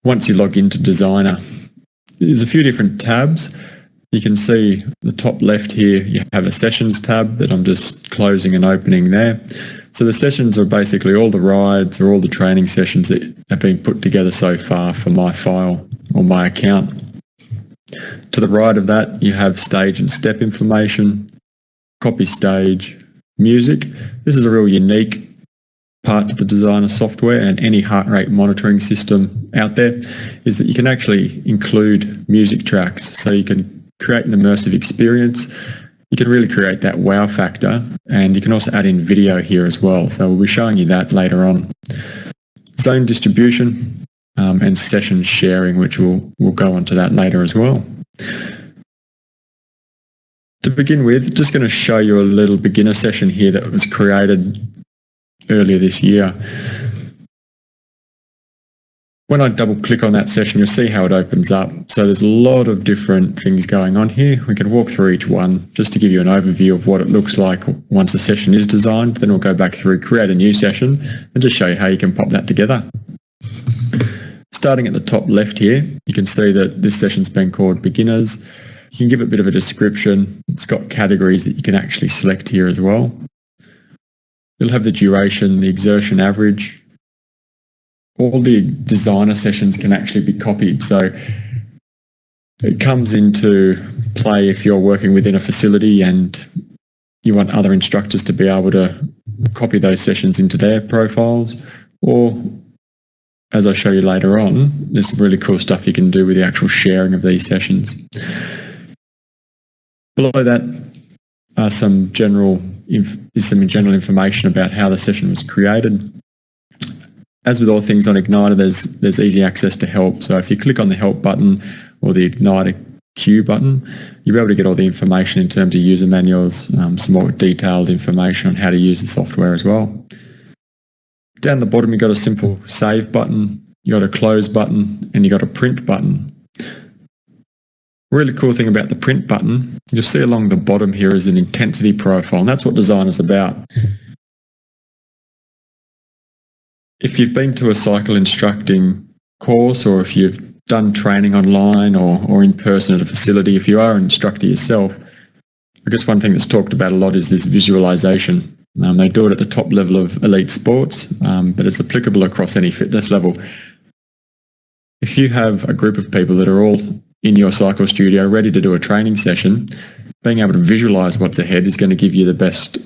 once you log into DesiQner, there's a few different tabs. You can see the top left here, you have a sessions tab that I'm just closing and opening there. So the sessions are basically all the rides or all the training sessions that have been put together so far for my file or my account. To the right of that, you have stage and step information, copy stage, music. This is a real unique part to the DesiQner software and any heart rate monitoring system out there, is that you can actually include music tracks. So you can create an immersive experience. You can really create that wow factor, and you can also add in video here as well. So we'll be showing you that later on. Zone distribution and session sharing, which we'll go on to that later as well. To begin with, just going to show you a little beginner session here that was created earlier this year. When I double click on that session, you'll see how it opens up. So there's a lot of different things going on here. We can walk through each one just to give you an overview of what it looks like once a session is designed. Then we'll go back through, create a new session, and just show you how you can pop that together. Starting at the top left here, you can see that this session's been called Beginners. You can give it a bit of a description. It's got categories that you can actually select here as well. You'll have the duration, the exertion average. All the DesiQner sessions can actually be copied. So it comes into play if you're working within a facility and you want other instructors to be able to copy those sessions into their profiles, or as I'll show you later on, there's some really cool stuff you can do with the actual sharing of these sessions. Below that are some general information about how the session was created. As with all things on iQniter, there's easy access to help. So if you click on the help button or the iQniter Q button, you'll be able to get all the information in terms of user manuals, some more detailed information on how to use the software as well. Down the bottom, you've got a simple save button, you've got a close button, and you've got a print button. Really cool thing about the print button, you'll see along the bottom here is an intensity profile, and that's what DesiQner is about. If you've been to a cycle instructing course, or if you've done training online or in person at a facility, if you are an instructor yourself, I guess one thing that's talked about a lot is this visualization. They do it at the top level of elite sports, but it's applicable across any fitness level. If you have a group of people that are all in your cycle studio ready to do a training session, being able to visualize what's ahead is going to give you the best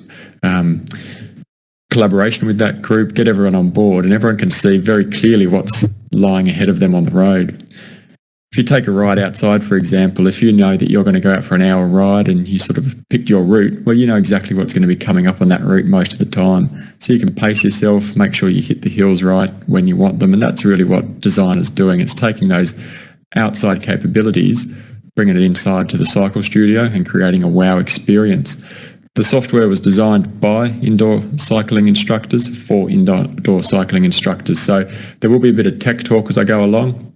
collaboration with that group, get everyone on board, and everyone can see very clearly what's lying ahead of them on the road. If you take a ride outside, for example, if you know that you're going to go out for an hour ride and you sort of picked your route, well, you know exactly what's going to be coming up on that route most of the time. So you can pace yourself, make sure you hit the hills right when you want them, and that's really what DesiQner's doing. It's taking those outside capabilities, bringing it inside to the cycle studio and creating a wow experience. The software was designed by indoor cycling instructors for indoor cycling instructors. So there will be a bit of tech talk as I go along.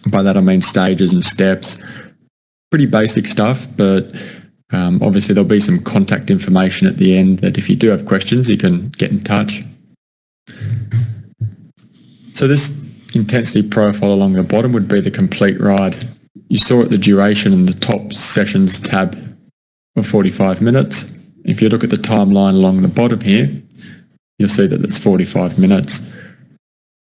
By that I mean stages and steps. Pretty basic stuff, but obviously there'll be some contact information at the end that if you do have questions, you can get in touch. So this intensity profile along the bottom would be the complete ride. You saw at the duration in the top sessions tab of 45 minutes. If you look at the timeline along the bottom here, you'll see that it's 45 minutes.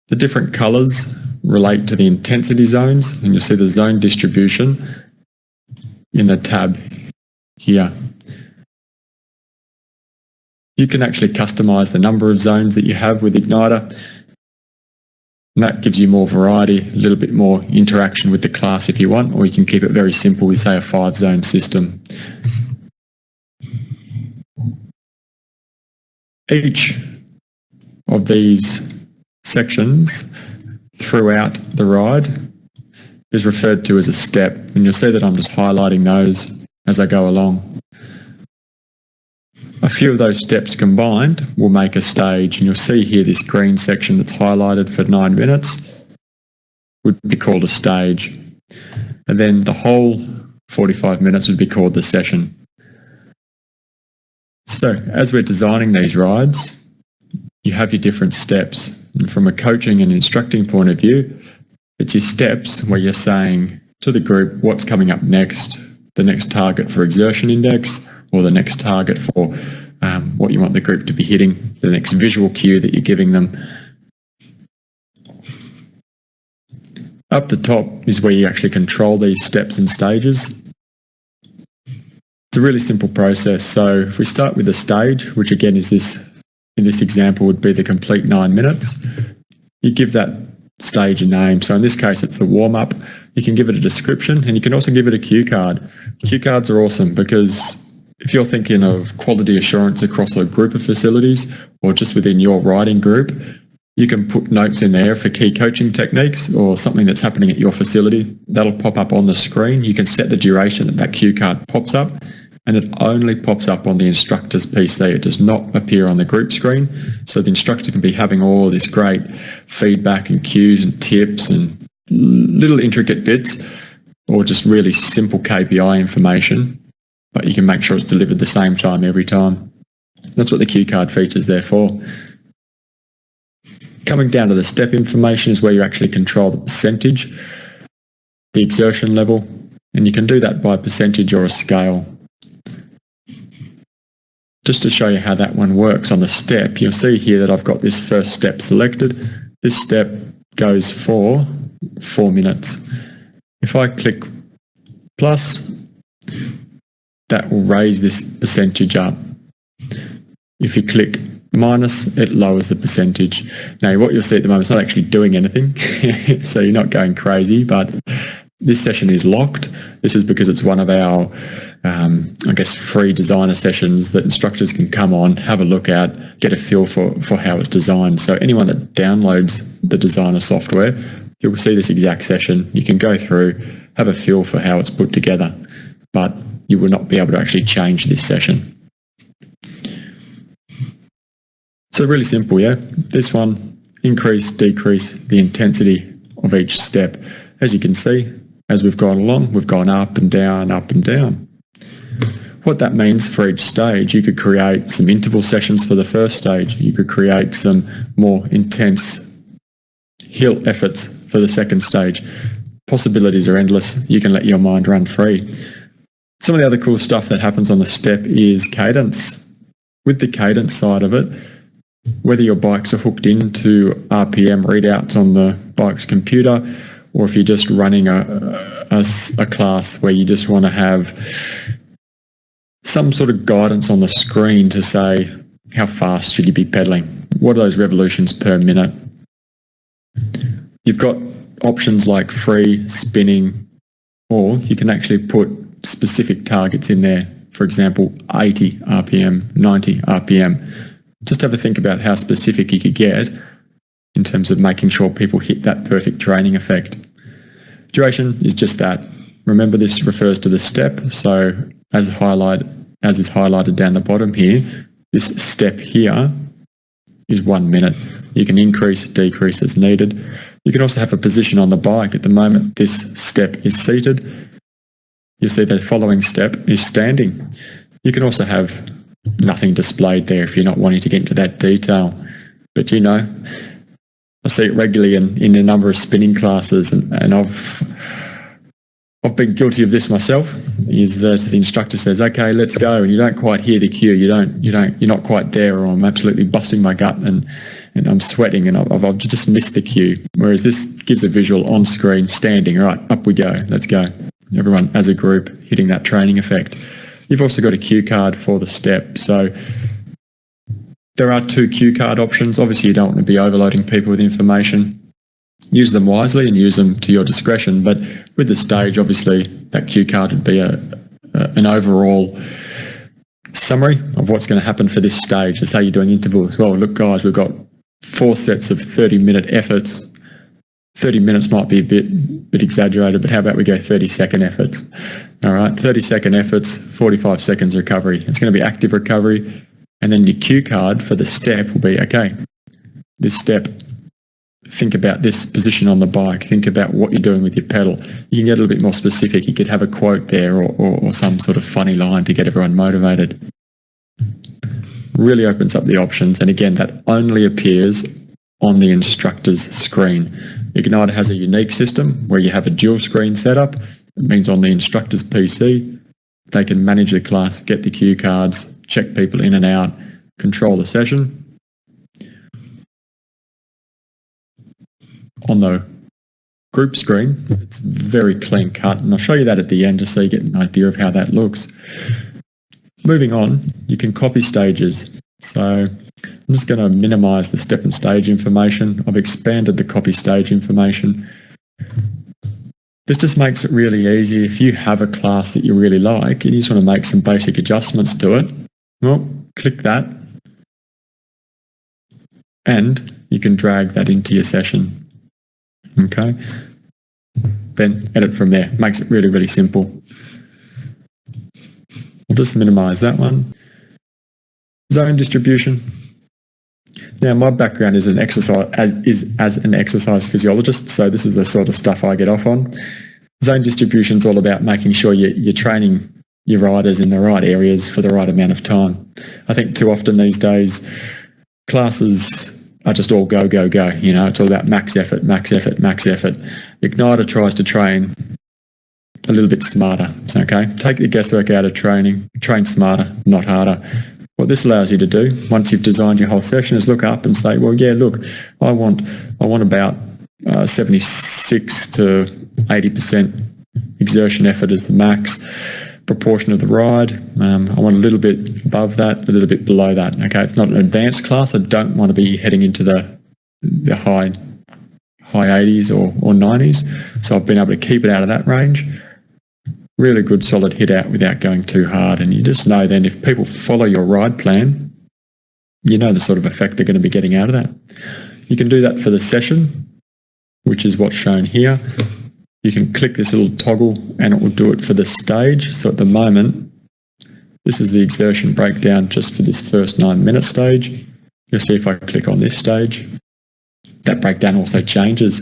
The different colours relate to the intensity zones, and you'll see the zone distribution in the tab here. You can actually customise the number of zones that you have with iQniter, and that gives you more variety, a little bit more interaction with the class if you want, or you can keep it very simple with, say, a 5-zone system. Each of these sections throughout the ride is referred to as a step, and you'll see that I'm just highlighting those as I go along. A few of those steps combined will make a stage, and you'll see here this green section that's highlighted for 9 minutes would be called a stage, and then the whole 45 minutes would be called the session. So as we're designing these rides, you have your different steps, and from a coaching and instructing point of view, It's your steps where you're saying to the group what's coming up next, the next target for exertion index, or the next target for what you want the group to be hitting, the next visual cue that you're giving them. Up the top is where you actually control these steps and stages. It's a really simple process. So if we start with the stage, which again is this, in this example would be the complete 9 minutes, you give that stage a name. So in this case, it's the warm-up. You can give it a description, and you can also give it a cue card. Cue cards are awesome because if you're thinking of quality assurance across a group of facilities or just within your riding group, you can put notes in there for key coaching techniques or something that's happening at your facility. That'll pop up on the screen. You can set the duration that that cue card pops up, and it only pops up on the instructor's PC. It does not appear on the group screen. So the instructor can be having all this great feedback and cues and tips and little intricate bits, or just really simple KPI information, but you can make sure it's delivered the same time every time. That's what the cue card feature's there for. Coming down to the step information is where you actually control the percentage, the exertion level, and you can do that by percentage or a scale. Just to show you how that one works on the step, you'll see here that I've got this first step selected. This step goes for 4 minutes. If I click plus, that will raise this percentage up. If you click minus, it lowers the percentage. Now what you'll see at the moment, it's not actually doing anything, so you're not going crazy, but this session is locked. This is because it's one of our, I guess, free designer sessions that instructors can come on, have a look at, get a feel for how it's designed. So anyone that downloads the designer software, you'll see this exact session. You can go through, have a feel for how it's put together, but you will not be able to actually change this session. So really simple, yeah? This one, increase, decrease the intensity of each step. As you can see, as we've gone along, we've gone up and down, up and down. What that means for each stage, you could create some interval sessions for the first stage. You could create some more intense hill efforts for the second stage. Possibilities are endless. You can let your mind run free. Some of the other cool stuff that happens on the step is cadence. With the cadence side of it, whether your bikes are hooked into RPM readouts on the bike's computer, or if you're just running a class where you just want to have some sort of guidance on the screen to say how fast should you be pedaling, what are those revolutions per minute. You've got options like free, spinning, or you can actually put specific targets in there. For example, 80 RPM, 90 RPM. Just have a think about how specific you could get in terms of making sure people hit that perfect training effect. Duration is just that. Remember, this refers to the step. So as is highlighted down the bottom here, this step here is 1 minute. You can increase, decrease as needed. You can also have a position on the bike. At the moment, this step is seated. You'll see the following step is standing. You can also have nothing displayed there if you're not wanting to get into that detail. But you know, I see it regularly in a number of spinning classes, and I've been guilty of this myself, is that the instructor says, okay, let's go, and you don't quite hear the cue, you're not quite there, or I'm absolutely busting my gut and I'm sweating and I've just missed the cue. Whereas this gives a visual on screen, standing, all right, up we go, let's go. Everyone as a group hitting that training effect. You've also got a cue card for the step. So there are 2 cue card options. Obviously, you don't want to be overloading people with information. Use them wisely and use them to your discretion. But with the stage, obviously, that cue card would be an overall summary of what's going to happen for this stage. That's how you're doing interval as well. Look, guys, we've got 4 sets of 30-minute efforts. 30 minutes might be a bit exaggerated, but how about we go 30-second efforts? All right, 30-second efforts, 45 seconds recovery. It's going to be active recovery. And then your cue card for the step will be, okay, this step, think about this position on the bike, think about what you're doing with your pedal. You can get a little bit more specific. You could have a quote there or some sort of funny line to get everyone motivated. Really opens up the options. And again, that only appears on the instructor's screen. iQniter has a unique system where you have a dual screen setup. It means on the instructor's PC, they can manage the class, get the cue cards, check people in and out, control the session. On the group screen, it's very clean cut, and I'll show you that at the end just so you get an idea of how that looks. Moving on, you can copy stages. So I'm just going to minimize the step and stage information. I've expanded the copy stage information. This just makes it really easy. If you have a class that you really like and you just want to make some basic adjustments to it, well, click that and you can drag that into your session. Okay, then edit from there. Makes it really, really simple. I'll just minimize that one. Zone distribution. Now, my background is as an exercise physiologist, so this is the sort of stuff I get off on. Zone distribution is all about making sure you're training your riders in the right areas for the right amount of time. I think too often these days, classes are just all go, go, go. You know, it's all about max effort, max effort, max effort. iQniter tries to train a little bit smarter. Okay, take the guesswork out of training, train smarter, not harder. What this allows you to do, once you've designed your whole session, is look up and say, well, yeah, look, I want about 76 to 80% exertion effort as the max proportion of the ride. I want a little bit above that, a little bit below that. Okay, it's not an advanced class. I don't want to be heading into the high 80s or 90s. So I've been able to keep it out of that range. Really good solid hit out without going too hard. And you just know then if people follow your ride plan, you know the sort of effect they're going to be getting out of that. You can do that for the session, which is what's shown here. You can click this little toggle and it will do it for the stage. So at the moment, this is the exertion breakdown just for this first 9-minute stage. You'll see if I click on this stage, that breakdown also changes.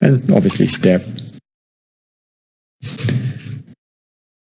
And obviously step.